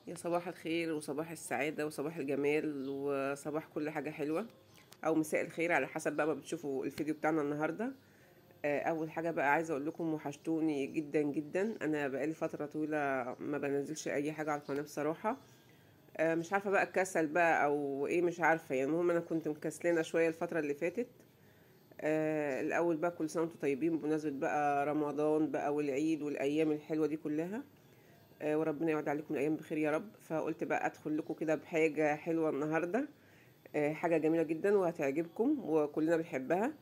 يا صباح الخير وصباح السعادة وصباح الجمال وصباح كل حاجة حلوة، أو مساء الخير على حسب بقى ما بتشوفوا الفيديو بتاعنا النهاردة. أول حاجة بقى عايزة أقول لكم وحشتوني جدا جدا. أنا بقالي فترة طويلة ما بنزلش أي حاجة على القناة بصراحة. مش عارفة بقى الكسل بقى أو إيه، مش عارفة يعني. المهم أنا كنت مكسلانة شوية الفترة اللي فاتت. الأول بقى كل سنة وانتم طيبين بمناسبة بقى رمضان بقى والعيد والأيام الحلوة دي كلها. وربنا يعود عليكم الايام بخير يا رب. فقلت بقى ادخل لكم كده بحاجه حلوه النهارده. حاجه جميله جدا وهتعجبكم وكلنا بنحبها،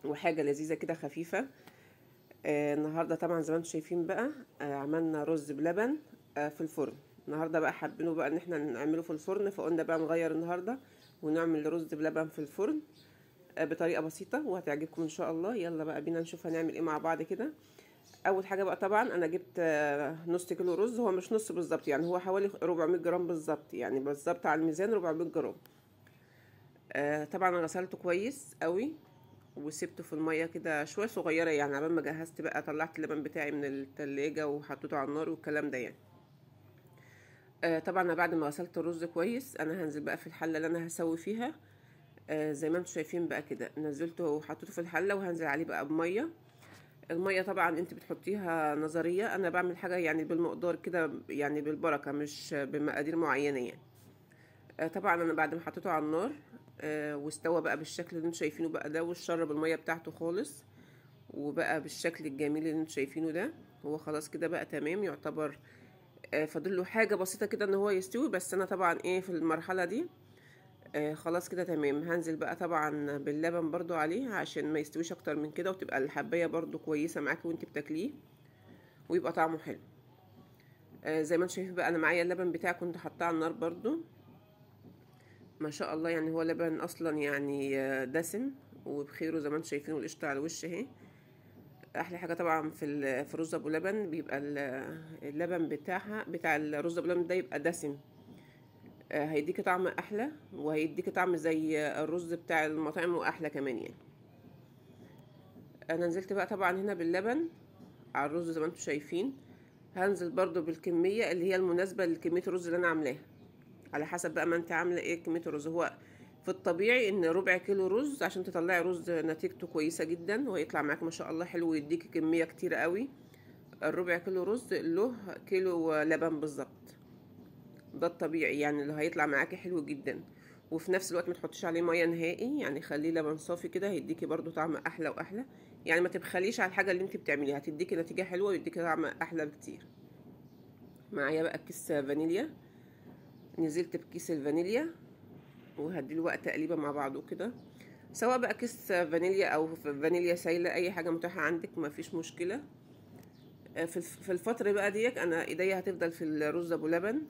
وحاجه لذيذه كده خفيفه. النهارده طبعا زي ما انتم شايفين بقى، عملنا رز بلبن في الفرن. النهارده بقى حابينه بقى ان احنا نعمله في الفرن، فقلنا بقى نغير النهارده ونعمل رز بلبن في الفرن بطريقه بسيطه وهتعجبكم ان شاء الله. يلا بقى بينا نشوف هنعمل ايه مع بعض كده. اول حاجه بقى طبعا انا جبت نص كيلو رز. هو مش نص بالظبط يعني، هو حوالي 400 جرام بالظبط، يعني بالظبط على الميزان 400 جرام. طبعا انا غسلته كويس قوي وسبته في الميه كده شويه صغيره، يعني عبال ما جهزت بقى طلعت اللبن بتاعي من التلاجة وحطيته على النار والكلام ده يعني. طبعا أنا بعد ما غسلت الرز كويس انا هنزل بقى في الحله اللي انا هسوي فيها. زي ما انتم شايفين بقى كده نزلته وحطيته في الحله وهنزل عليه بقى بميه. المية طبعا انت بتحطيها نظرية، انا بعمل حاجة يعني بالمقدار كده، يعني بالبركة مش بمقادير معينة يعني. طبعا انا بعد ما حطيته على النار واستوى بقى بالشكل اللي انتوا شايفينه بقى ده، وشرب المية بتاعته خالص وبقى بالشكل الجميل اللي انتوا شايفينه ده. هو خلاص كده بقى تمام يعتبر. فاضل له حاجة بسيطة كده ان هو يستوي، بس انا طبعا ايه في المرحلة دي خلاص كده تمام. هنزل بقى طبعا باللبن برضو عليه عشان ما يستويش اكتر من كده، وتبقى الحباية برضو كويسة معاكي وانت بتاكليه ويبقى طعمه حلو. زي ما انت شايف بقى انا معايا اللبن بتاعي كنت حاطاه على النار برضو. ما شاء الله يعني هو لبن اصلا يعني دسم وبخيره زي ما انتم شايفين، والقشطه على الوش اهي. احلى حاجه طبعا في رز ابو لبن بيبقى اللبن بتاعها بتاع الرز ابو لبن ده يبقى دسم. هيديكي طعم احلى وهيديكي طعم زي الرز بتاع المطاعم واحلى كمان يعني. انا نزلت بقى طبعا هنا باللبن على الرز زي ما انتم شايفين. هنزل برضو بالكميه اللي هي المناسبه لكميه الرز اللي انا عاملاها، على حسب بقى ما انت عامله ايه كميه الرز. هو في الطبيعي ان ربع كيلو رز عشان تطلعي رز نتيجته كويسه جدا وهيطلع معاك ما شاء الله حلو ويديكي كميه كتيره قوي. الربع كيلو رز له كيلو لبن بالظبط. ده الطبيعي يعني اللي هيطلع معاكي حلو جدا. وفي نفس الوقت ما تحطيش عليه ميه نهائي، يعني خليه لبن صافي كده هيديكي برضو طعم احلى واحلى. يعني ما تبخليش على الحاجه اللي انت بتعمليها، هتديكي نتيجه حلوه ويديكي طعم احلى بكتير. معايا بقى كيس فانيليا. نزلت بكيس الفانيليا وهديله بقى تقليبه مع بعضه كده، سواء بقى كيس فانيليا او فانيليا سايله، اي حاجه متاحه عندك ما فيش مشكله. في الفتره بقى ديك انا ايديا هتفضل في الرز ابو لبن.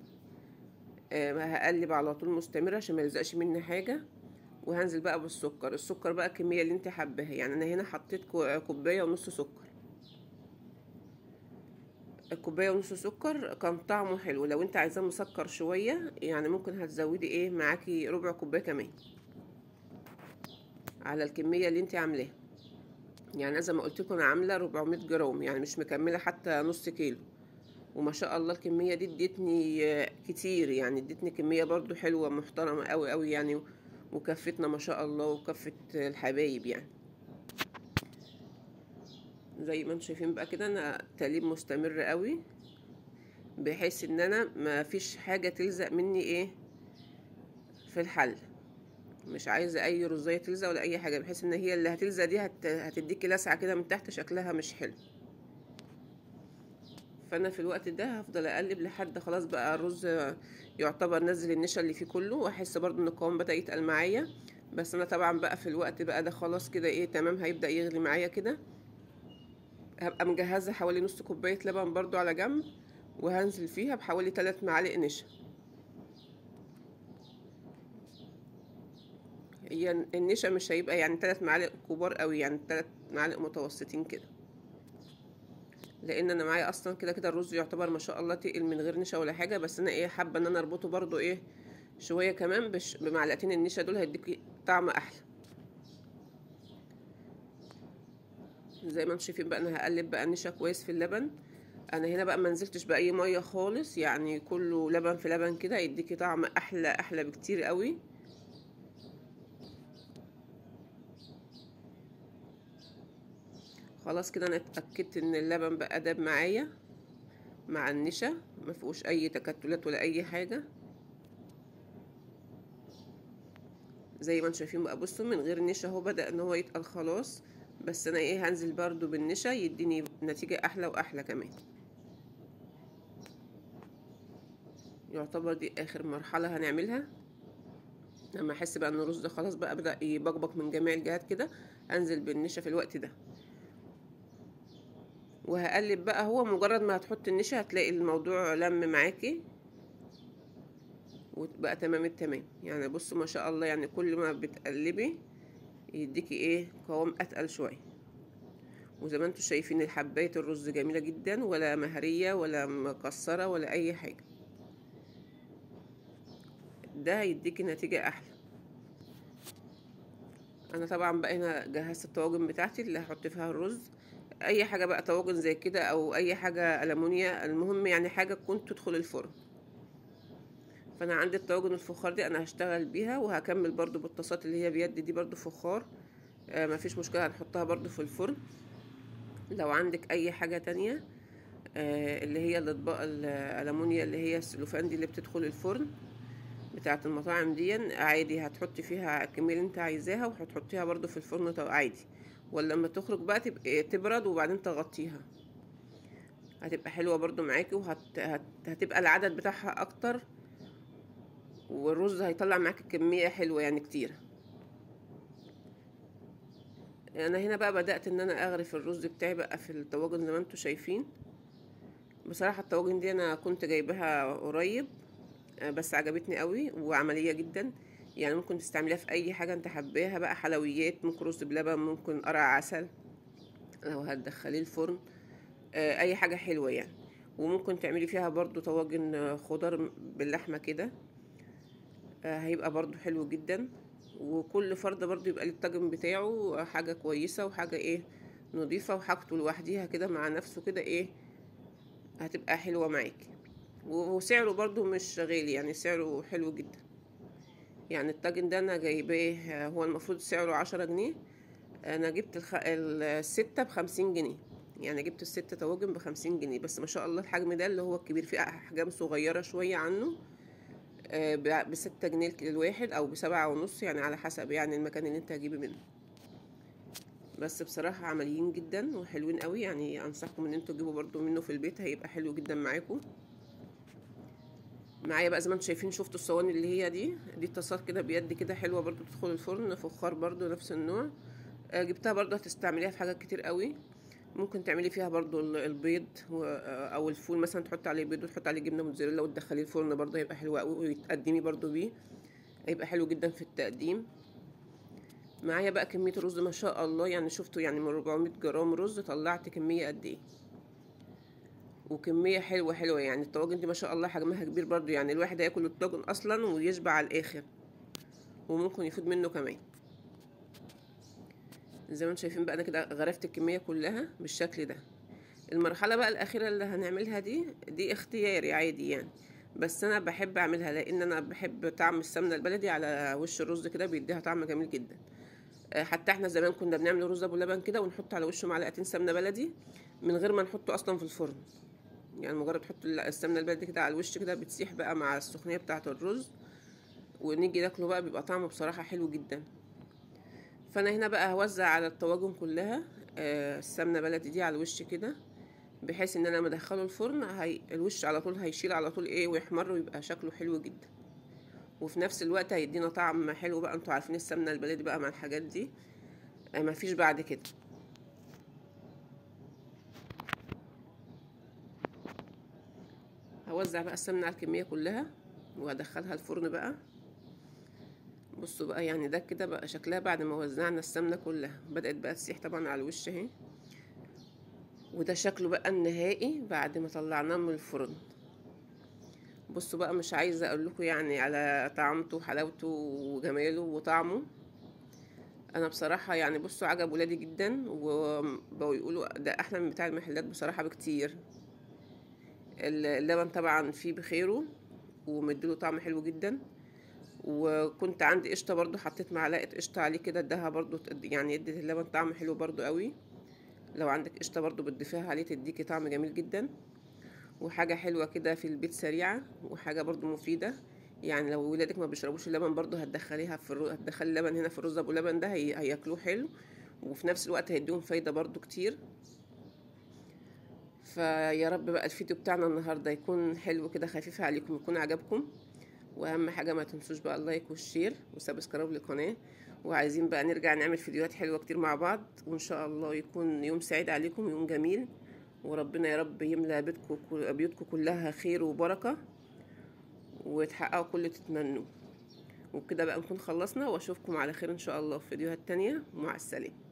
هقلب على طول مستمره عشان ما يلزقش مني حاجه. وهنزل بقى بالسكر. السكر بقى الكميه اللي انت حباها، يعني انا هنا حطيت كوبايه ونص سكر. كوبايه ونص سكر كان طعمه حلو. لو انت عايزاه مسكر شويه يعني ممكن هتزودي ايه معاكي ربع كوبايه كمان على الكميه اللي انت عاملاها. يعني زي ما قلت لكم انا عامله 400 جرام، يعني مش مكمله حتى نص كيلو. وما شاء الله الكميه دي ادتني كتير، يعني ادتني كميه برضو حلوه محترمه قوي قوي يعني. وكفتنا ما شاء الله وكفت الحبايب يعني. زي ما انتم شايفين بقى كده انا تقليب مستمر قوي، بحيث ان انا ما فيش حاجه تلزق مني ايه في الحل. مش عايزه اي رزايه تلزق ولا اي حاجه، بحيث ان هي اللي هتلزق دي هتديكي لسعه كده من تحت شكلها مش حلو. فانا في الوقت ده هفضل اقلب لحد خلاص بقى الرز يعتبر نزل النشا اللي فيه كله، واحس برضو ان القوام بدا يتقل معايا. بس انا طبعا بقى في الوقت بقى ده خلاص كده ايه تمام، هيبدا يغلي معايا كده. هبقى مجهزه حوالي نص كوبايه لبن برضو على جنب، وهنزل فيها بحوالي 3 معالق نشا. هي النشا مش هيبقى يعني 3 معالق كبار قوي، يعني 3 معالق متوسطين كده. لان انا معايا اصلا كده كده الرز يعتبر ما شاء الله تقل من غير نشا ولا حاجه، بس انا ايه حابه ان انا اربطه برضو ايه شويه كمان بمعلقتين النشا دول هيديكي طعم احلى. زي ما انتم شايفين بقى انا هقلب بقى النشا كويس في اللبن انا هنا بقى ما نزلتش باي ميه خالص، يعني كله لبن في لبن كده يديكي طعم احلى احلى بكتير قوي. خلاص كده انا اتاكدت ان اللبن بقى داب معايا مع النشا، ما فيهوش اي تكتلات ولا اي حاجه. زي ما انتم شايفين بقى، بصوا من غير نشا اهو بدأ ان هو يتقل خلاص. بس انا ايه هنزل برضو بالنشا يديني نتيجة احلى واحلى كمان. يعتبر دي اخر مرحلة هنعملها. لما احس بقى ان الرز ده خلاص بقى بدأ يبقبق من جميع الجهات كده، انزل بالنشا في الوقت ده وهقلب بقى. هو مجرد ما هتحط النشا هتلاقي الموضوع لم معاكي وتبقى تمام التمام. يعني بصوا ما شاء الله، يعني كل ما بتقلبي يديكي ايه قوام اتقل شويه. وزي ما انتم شايفين الحبايه الرز جميله جدا، ولا مهريه ولا مكسره ولا اي حاجه. ده هيديكي نتيجه احلى. انا طبعا بقى هنا جهزت الطواجن بتاعتي اللي هحط فيها الرز. اي حاجه بقى طواجن زي كده او اي حاجه ألمونيا، المهم يعني حاجه تكون تدخل الفرن. فانا عندي الطواجن الفخار دي انا هشتغل بيها، وهكمل برضو بالطاسات اللي هي بيد دي برضو فخار. مفيش مشكله هنحطها برضو في الفرن. لو عندك اي حاجه تانية اللي هي الاطباق الالمونيا اللي هي السلوفان دي اللي بتدخل الفرن بتاعه المطاعم دي، عادي هتحطي فيها الكميه اللي انت عايزاها وهتحطيها برضو في الفرن عادي. ولما تخرج بقى تبقى تبرد وبعدين تغطيها، هتبقى حلوه برضو معاكي وهتبقى العدد بتاعها اكتر، والرز هيطلع معاكي كميه حلوه يعني كتير. انا هنا بقى بدأت ان انا اغرف الرز بتاعي بقى في الطواجن زي ما انتم شايفين. بصراحة الطواجن دي انا كنت جايباها قريب، بس عجبتني قوي وعملية جدا. يعني ممكن تستعمليها في اي حاجة انت حباها بقى، حلويات، ممكن رز بلبن، ممكن قرع عسل لو هتدخليه الفرن، اي حاجة حلوة يعني. وممكن تعملي فيها برضو طواجن خضار باللحمة كده، هيبقى برضو حلو جدا. وكل فرد برضو يبقى ليه الطاجن بتاعه، حاجة كويسة وحاجة ايه نضيفة، وحاجته لوحديها كده مع نفسه كده ايه هتبقى حلوة معاكي. وسعره برضو مش غالي، يعني سعره حلو جدا. يعني الطاجن ده انا جايباه هو المفروض سعره 10 جنيه، انا جبت الستة ب50 جنيه. يعني جبت الست طواجن ب50 جنيه. بس ما شاء الله الحجم ده اللي هو الكبير، فيه احجام صغيرة شوية عنه ب6 جنيه الواحد او ب7.5، يعني على حسب يعني المكان اللي انت هتجيبي منه. بس بصراحة عمليين جدا وحلوين قوي، يعني انصحكم ان انتوا تجيبوا برضو منه في البيت، هيبقى حلو جدا معاكم. معايا بقى زي ما انتم شايفين، شفتوا الصواني اللي هي دي الطاسات كده بيد كده حلوة برضو تدخل الفرن، فخار برضو نفس النوع. جبتها برضو هتستعمليها في حاجات كتير قوي. ممكن تعملي فيها برضو البيض او الفول مثلا، تحط عليه بيض وتحط عليه جبنه موتزاريلا وتدخليه الفرن برضو هيبقى حلو قوي، وتقدمي برضو بيه هيبقى حلو جدا في التقديم. معايا بقى كميه رز ما شاء الله، يعني شفتوا يعني من 400 جرام رز طلعت كميه قد ايه، وكميه حلوه حلوه. يعني الطواجن دي ما شاء الله حجمها كبير برضو، يعني الواحد هياكل الطاجن اصلا ويشبع على الاخر، وممكن يفيد منه كمان. زي ما انتم شايفين بقى انا كده غرفت الكميه كلها بالشكل ده. المرحله بقى الاخيره اللي هنعملها دي اختياري عادي يعني، بس انا بحب اعملها لان انا بحب طعم السمنه البلدي على وش الرز كده، بيديها طعم جميل جدا. حتى احنا زمان كنا بنعمل رز ابو لبن كده ونحط على وشه معلقتين سمنه بلدي من غير ما نحطه اصلا في الفرن. يعني مجرد تحط السمنه البلدي كده على الوش كده بتسيح بقى مع السخونيه بتاعه الرز، ونيجي ناكله بقى بيبقى طعمه بصراحه حلو جدا. فانا هنا بقى هوزع على الطواجن كلها السمنه بلدي دي على الوش كده، بحيث ان انا لما ادخله الفرن الوش على طول هيشيل على طول ايه ويحمر ويبقى شكله حلو جدا. وفي نفس الوقت هيدينا طعم حلو بقى. انتوا عارفين السمنه البلدي بقى مع الحاجات دي مفيش بعد كده. هوزع بقى السمنه على الكميه كلها وهدخلها الفرن بقى. بصوا بقى يعني ده كده بقى شكلها بعد ما وزعنا السمنه كلها، بدات بقى تسيح طبعا على الوش اهي. وده شكله بقى النهائي بعد ما طلعناه من الفرن. بصوا بقى مش عايزه اقول لكم يعني على طعمته وحلاوته وجماله وطعمه. انا بصراحه يعني بصوا عجب ولادي جدا، وبقوا يقولوا ده احلى من بتاع المحلات بصراحه بكتير. اللبن طبعا فيه بخيره ومديله طعم حلو جدا. وكنت عندي قشطه برضو، حطيت معلقه قشطه عليه كده، اداها برضو يعني ادت اللبن طعم حلو برضو قوي. لو عندك قشطه برضو بتضيفيها عليه تديكي طعم جميل جدا. وحاجه حلوه كده في البيت سريعه، وحاجه برضو مفيده. يعني لو ولادك ما بيشربوش اللبن برضو هتدخليها في هتدخلي اللبن هنا في الرز ابو لبن ده، هياكلوه حلو. وفي نفس الوقت هيديهم فايده برضو كتير. فيا رب بقى الفيديو بتاعنا النهارده يكون حلو كده، خفيف عليكم، يكون عجبكم. واهم حاجه ما تنسوش بقى اللايك والشير وسبسكرايب للقناه. وعايزين بقى نرجع نعمل فيديوهات حلوه كتير مع بعض، وان شاء الله يكون يوم سعيد عليكم، يوم جميل. وربنا يا رب يملى بيوتكم كلها خير وبركه، وتحققوا كل اللي تتمنوه. وبكده بقى نكون خلصنا، واشوفكم على خير ان شاء الله في فيديوهات تانية. مع السلامه.